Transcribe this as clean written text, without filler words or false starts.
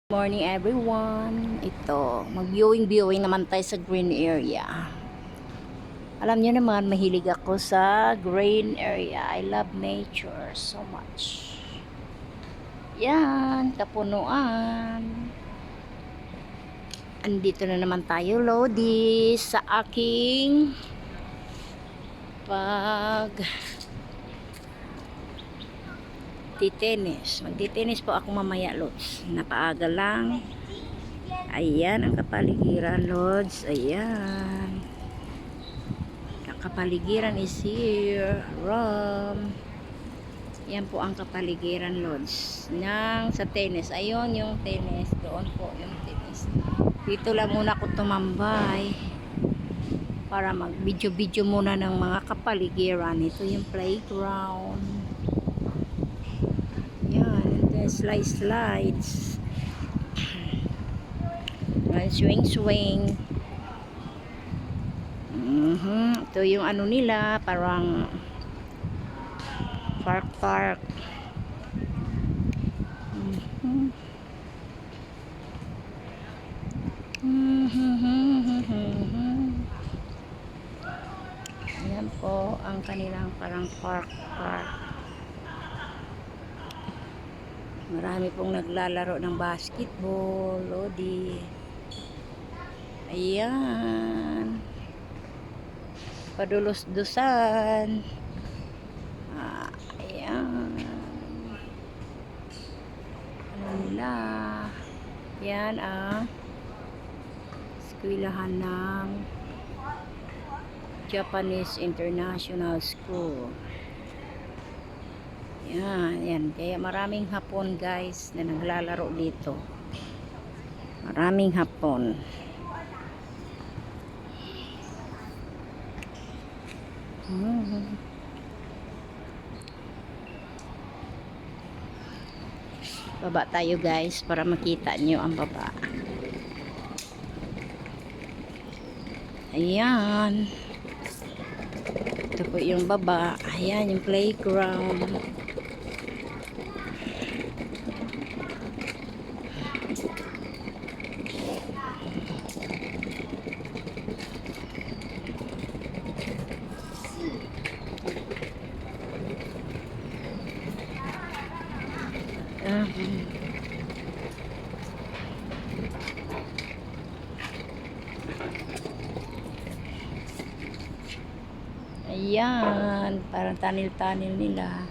Morning everyone. Ito, mag-viewing naman tayo sa green area. Alam niyo naman, mahilig ako sa green area. I love nature so much. Yan, kapunuan. Andito na naman tayo, Lodi, sa aking titenis. Magtitenis po ako mamaya, Lods. Napaaga lang. Ayan ang kapaligiran, Lods. Ayan. Ang kapaligiran is here. Rom. Yan po ang kapaligiran, Lods. Nang sa tennis. Ayun yung tennis. Doon po yung tennis. Dito lang muna ako tumambay. Para mag-video-video muna ng mga kapaligiran. Ito yung playground. Slides. Swing. Ito yung ano nila, parang park. Ayan po ang kanilang parang park. Marami pong naglalaro ng basketball, Lodi. Ayan. Padulos-dusan. Ayan. Ano nila? Yan ang eskwelahan ng Japanese International School. Yan. Kaya maraming Hapon, guys, na naglalaro dito. Maraming Hapon. Baba tayo, guys, para makita nyo ang baba. Ayan. Ito po yung baba. Ayan yung playground. Ayan, parang tanil-tanil nila.